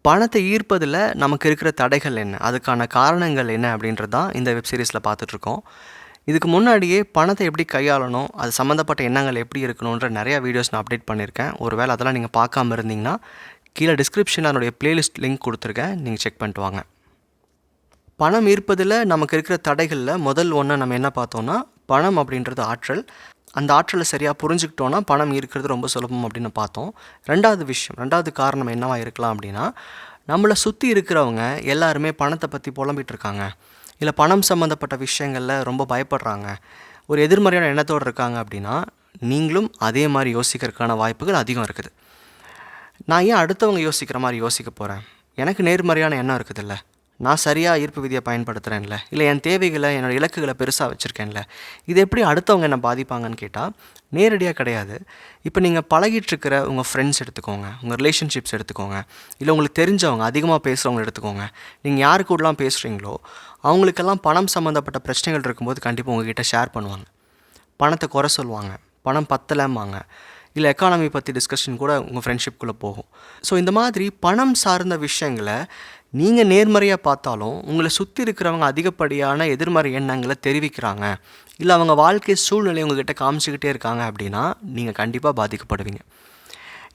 பணத்தை ஈர்ப்பதில் நமக்கு இருக்கிற தடைகள் என்ன, அதுக்கான காரணங்கள் என்ன அப்படின்றது தான் இந்த வெப் சீரிஸில் பார்த்துட்ருக்கோம். இதுக்கு முன்னாடியே பணத்தை எப்படி கையாளணும், அது சம்மந்தப்பட்ட எண்ணங்கள் எப்படி இருக்கணுன்ற நிறையா வீடியோஸ் நான் அப்டேட் பண்ணியிருக்கேன். ஒருவேளை அதெல்லாம் நீங்கள் பார்க்காம இருந்தீங்கன்னா கீழே டிஸ்கிரிப்ஷனில் அதனுடைய பிளேலிஸ்ட் லிங்க் கொடுத்துருக்கேன், நீங்கள் செக் பண்ணிட்டு வாங்க. பணம் ஈர்ப்பதில் நமக்கு இருக்கிற தடைகளில் முதல் ஒன்று நம்ம என்ன பார்த்தோன்னா, பணம் அப்படின்றது ஆற்றல். அந்த ஆற்றலை சரியாக புரிஞ்சுக்கிட்டோன்னா பணம் ஈர்க்கிறது ரொம்ப சுலபம் அப்படின்னு பார்த்தோம். ரெண்டாவது காரணம் என்னவாக இருக்கலாம் அப்படின்னா, நம்மளை சுற்றி இருக்கிறவங்க எல்லாருமே பணத்தை பற்றி புலம்பிகிட்டு இருக்காங்க, இல்லை பணம் சம்மந்தப்பட்ட விஷயங்களில் ரொம்ப பயப்படுறாங்க, ஒரு எதிர்மறையான எண்ணத்தோடு இருக்காங்க அப்படின்னா நீங்களும் அதே மாதிரி யோசிக்கிறதுக்கான வாய்ப்புகள் அதிகம் இருக்குது. நான் ஏன் அடுத்தவங்க யோசிக்கிற மாதிரி யோசிக்க போகிறேன்? எனக்கு நேர்மறையான எண்ணம் இருக்குதுல்ல, நான் சரியாக ஈர்ப்பு விதியை பயன்படுத்துகிறேன்ல, இல்லை என் தேவைகளை என்னோடய இலக்குகளை பெருசாக வச்சுருக்கேன்ல, இது எப்படி அடுத்தவங்க என்ன பாதிப்பாங்கன்னு கேட்டால் நேரடியாக கிடையாது. இப்போ நீங்கள் பழகிட்டுருக்கிற உங்கள் ஃப்ரெண்ட்ஸ் எடுத்துக்கோங்க, உங்கள் ரிலேஷன்ஷிப்ஸ் எடுத்துக்கோங்க, இல்லை உங்களுக்கு தெரிஞ்சவங்க அதிகமாக பேசுகிறவங்க எடுத்துக்கோங்க. நீங்கள் யாரு கூடலாம் பேசுகிறீங்களோ அவங்களுக்கெல்லாம் பணம் சம்மந்தப்பட்ட பிரச்சனைகள் இருக்கும்போது கண்டிப்பாக உங்ககிட்ட ஷேர் பண்ணுவாங்க, பணத்தை குறை சொல்லுவாங்க, பணம் பத்தலைம்பாங்க, இல்லை எக்கானமி பற்றி டிஸ்கஷன் கூட உங்கள் ஃப்ரெண்ட்ஷிப்குள்ளே போகும். ஸோ இந்த மாதிரி பணம் சார்ந்த விஷயங்களை நீங்கள் நேர்மறையாக பார்த்தாலும் உங்களை சுற்றி இருக்கிறவங்க அதிகப்படியான எதிர்மறை எண்ணங்களை தெரிவிக்கிறாங்க, இல்லை அவங்க வாழ்க்கை சூழ்நிலை உங்கள்கிட்ட காமிச்சிக்கிட்டே இருக்காங்க அப்படின்னா நீங்கள் கண்டிப்பாக பாதிக்கப்படுவீங்க.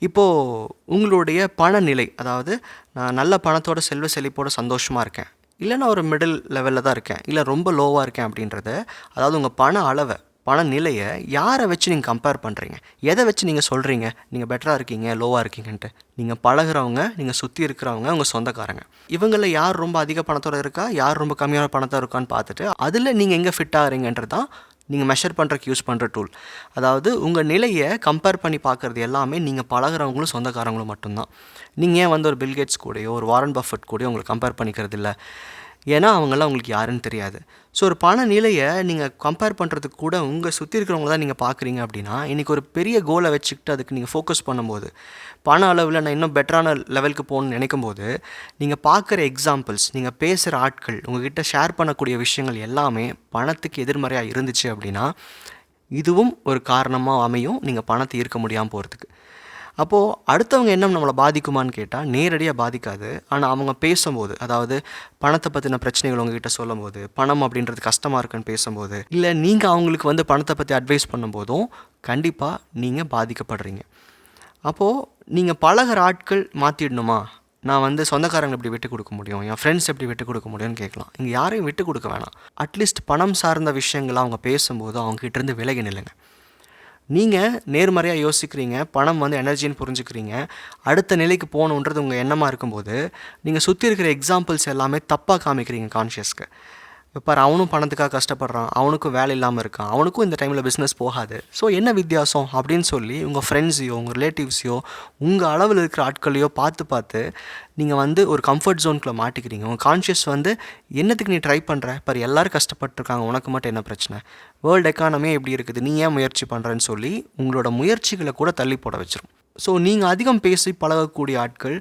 இப்போது உங்களுடைய பணநிலை, அதாவது நான் நல்ல பணத்தோட செல்வ செழிப்போடு சந்தோஷமாக இருக்கேன், இல்லை நான் ஒரு மிடில் லெவலில் தான் இருக்கேன், இல்லை ரொம்ப லோவாக இருக்கேன் அப்படின்றத, அதாவது உங்கள் பண அளவை, பண நிலையை யாரை வச்சு நீங்கள் கம்பேர் பண்ணுறீங்க, எதை வச்சு நீங்கள் சொல்கிறீங்க நீங்கள் பெட்டராக இருக்கீங்க லோவாக இருக்கீங்கன்ட்டு? நீங்கள் பழகிறவங்க, நீங்கள் சுற்றி இருக்கிறவங்க, உங்கள் சொந்தக்காரங்க, இவங்களில் யார் ரொம்ப அதிக பணத்தோடு இருக்கா, யார் ரொம்ப கம்மியான பணத்தோடு இருக்கான்னு பார்த்துட்டு அதில் நீங்கள் எங்கே ஃபிட் ஆகிறீங்கன்றது தான் நீங்கள் மெஷர் பண்ணுறக்கு யூஸ் பண்ணுற டூல். அதாவது உங்கள் நிலையை கம்பேர் பண்ணி பார்க்குறது எல்லாமே நீங்கள் பழகிறவங்களும் சொந்தக்காரங்களும் மட்டும்தான். நீங்கள் ஏன் ஒரு பில்கேட்ஸ் கூடயோ ஒரு வாரன் பஃபட் கூடயோ உங்களுக்கு கம்பேர் பண்ணிக்கிறது இல்லை, ஏன்னா அவங்களாம் உங்களுக்கு யாருன்னு தெரியாது. ஸோ ஒரு பண நிலையை நீங்கள் கம்பேர் பண்ணுறதுக்கு கூட உங்கள் சுற்றி இருக்கிறவங்க தான் நீங்கள் பார்க்குறீங்க அப்படின்னா, இன்றைக்கி ஒரு பெரிய கோலை வச்சுக்கிட்டு அதுக்கு நீங்கள் ஃபோக்கஸ் பண்ணும்போது, பண அளவில் நான் இன்னும் பெட்டரான லெவலுக்கு போகணுன்னு நினைக்கும்போது, நீங்கள் பார்க்குற எக்ஸாம்பிள்ஸ், நீங்கள் பேசுகிற ஆட்கள், உங்கள்கிட்ட ஷேர் பண்ணக்கூடிய விஷயங்கள் எல்லாமே பணத்துக்கு எதிர்மறையாக இருந்துச்சு அப்படின்னா இதுவும் ஒரு காரணமாக அமையும் நீங்கள் பணத்தை ஈர்க்க முடியாமல் போகிறதுக்கு. அப்போது அடுத்தவங்க எண்ணம் நம்மளை பாதிக்குமான்னு கேட்டால் நேரடியாக பாதிக்காது. ஆனால் அவங்க பேசும்போது, அதாவது பணத்தை பற்றின பிரச்சனைகள் உங்ககிட்ட சொல்லும்போது, பணம் அப்படின்றது கஷ்டமாக இருக்குன்னு பேசும்போது, இல்லை நீங்கள் அவங்களுக்கு பணத்தை பற்றி அட்வைஸ் பண்ணும்போதும் கண்டிப்பாக நீங்கள் பாதிக்கப்படுறீங்க. அப்போது நீங்கள் பழகிற ஆட்கள் மாற்றிடணுமா, நான் சொந்தக்காரங்களை எப்படி விட்டு கொடுக்க முடியும், என் ஃப்ரெண்ட்ஸ் எப்படி விட்டு கொடுக்க முடியும்னு கேட்கலாம். இங்கே யாரையும் விட்டு கொடுக்க வேணாம். அட்லீஸ்ட் பணம் சார்ந்த விஷயங்களை அவங்க பேசும்போது அவங்ககிட்டேருந்து விலகி நில்லுங்க. நீங்கள் நேர்மறையாக யோசிக்கிறீங்க, பணம் எனர்ஜின்னு புரிஞ்சுக்கிறீங்க, அடுத்த நிலைக்கு போகணுன்றது உங்கள் எண்ணமாக இருக்கும்போது நீங்கள் சுற்றி இருக்கிற எக்ஸாம்பிள்ஸ் எல்லாமே தப்பாக காமிக்கிறீங்க கான்ஷியஸ்க்கு. இப்போ அவனும் பணத்துக்காக கஷ்டப்படுறான், அவனுக்கும் வேலை இல்லாமல் இருக்கான், அவனுக்கும் இந்த டைமில் பிஸ்னஸ் போகாது, ஸோ என்ன வித்தியாசம் அப்படின்னு சொல்லி உங்கள் ஃப்ரெண்ட்ஸையோ உங்கள் ரிலேட்டிவ்ஸையோ உங்கள் அளவில் இருக்கிற ஆட்களையோ பார்த்து நீங்கள் ஒரு கம்ஃபர்ட் ஜோனுக்குள்ளே மாட்டிக்கிறீங்க. உங்கள் கான்ஷியஸ் என்னத்துக்கு நீ ட்ரை பண்ணுற, இப்போ எல்லோரும் கஷ்டப்பட்டுருக்காங்க, உனக்கு மட்டும் என்ன பிரச்சனை, வேர்ல்டு எக்கானமியே எப்படி இருக்குது, நீ ஏன் முயற்சி பண்ணுறேன்னு சொல்லி உங்களோட முயற்சிகளை கூட தள்ளி போட வச்சிரும். ஸோ நீங்கள் அதிகம் பேசி பழகக்கூடிய ஆட்கள்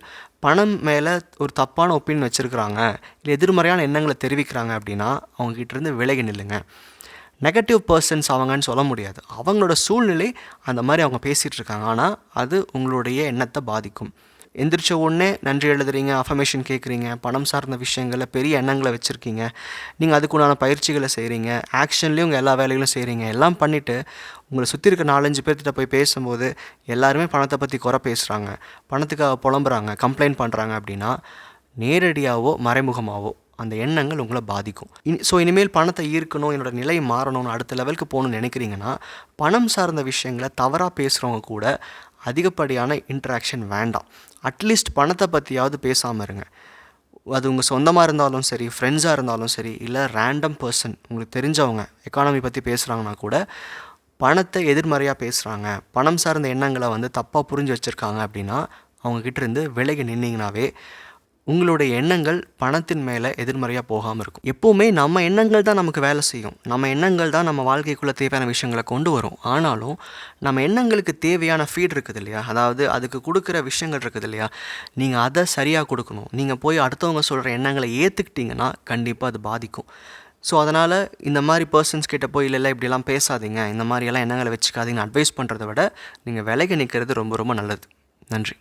பணம் மேலே ஒரு தப்பான ஒப்பீனியன் வச்சுருக்கிறாங்க, இல்லை எதிர்மறையான எண்ணங்களை தெரிவிக்கிறாங்க அப்படின்னா அவங்ககிட்டேருந்து விலகி நில்லுங்க. நெகட்டிவ் பர்சன்ஸ் அவங்கன்னு சொல்ல முடியாது, அவங்களோட சூழ்நிலை அந்த மாதிரி அவங்க பேசிகிட்டு இருக்காங்க, ஆனால் அது உங்களுடைய எண்ணத்தை பாதிக்கும். எந்திரிச்ச உடனே நன்றி எழுதுறீங்க, அஃபர்மேஷன் கேட்குறீங்க, பணம் சார்ந்த விஷயங்களில் பெரிய எண்ணங்களை வச்சுருக்கீங்க, நீங்கள் அதுக்குண்டான பயிற்சிகளை செய்கிறீங்க, ஆக்ஷன்லேயும் உங்கள் எல்லா வேலைகளும் செய்கிறீங்க, எல்லாம் பண்ணிவிட்டு உங்களை சுற்றி இருக்க 4-5 பேர்கிட்ட போய் பேசும்போது எல்லாருமே பணத்தை பற்றி குறை பேசுகிறாங்க, பணத்துக்காக புலம்புறாங்க, கம்ப்ளைண்ட் பண்ணுறாங்க அப்படின்னா நேரடியாகவோ மறைமுகமாகவோ அந்த எண்ணங்கள் உங்களை பாதிக்கும். ஸோ இனிமேல் பணத்தை ஈர்க்கணும், என்னோடய நிலை மாறணும்னு அடுத்த லெவலுக்கு போகணுன்னு நினைக்கிறீங்கன்னா பணம் சார்ந்த விஷயங்களை தவறாக பேசுகிறவங்க கூட அதிகப்படியான இன்ட்ராக்ஷன் வேண்டாம். அட்லீஸ்ட் பணத்தை பற்றியாவது பேசாமல் இருங்க. அது உங்கள் சொந்தமாக இருந்தாலும் சரி, ஃப்ரெண்ட்ஸாக இருந்தாலும் சரி, இல்லை ரேண்டம் பர்சன் உங்களுக்கு தெரிஞ்சவங்க எக்கானமி பற்றி பேசுகிறாங்கன்னா கூட பணத்தை எதிர்மறையாக பேசுகிறாங்க, பணம் சார்ந்த எண்ணங்களை தப்பாக புரிஞ்சு வச்சுருக்காங்க அப்படின்னா அவங்கக்கிட்ட இருந்து விலகி நின்னீங்கனாவே உங்களுடைய எண்ணங்கள் பணத்தின் மேலே எதிர்மறையாக போகாமல் இருக்கும். எப்போவுமே நம்ம எண்ணங்கள் தான் நமக்கு வேலை செய்யும், நம்ம எண்ணங்கள் தான் நம்ம வாழ்க்கைக்குள்ளே தேவையான விஷயங்களை கொண்டு வரும். ஆனாலும் நம்ம எண்ணங்களுக்கு தேவையான ஃபீட் இருக்குது இல்லையா, அதாவது அதுக்கு கொடுக்குற விஷயங்கள் இருக்குது இல்லையா, நீங்கள் அதை சரியாக கொடுக்கணும். நீங்கள் போய் அடுத்தவங்க சொல்கிற எண்ணங்களை ஏற்றுக்கிட்டிங்கன்னா கண்டிப்பாக அது பாதிக்கும். ஸோ அதனால் இந்த மாதிரி பர்சன்ஸ் கிட்ட போய் இல்லை இப்படிலாம் பேசாதீங்க, இந்த மாதிரியெல்லாம் எண்ணங்களை வச்சுக்காதீங்கன்னு அட்வைஸ் பண்ணுறதை விட நீங்கள் விலகி நிற்கிறது ரொம்ப ரொம்ப நல்லது. நன்றி.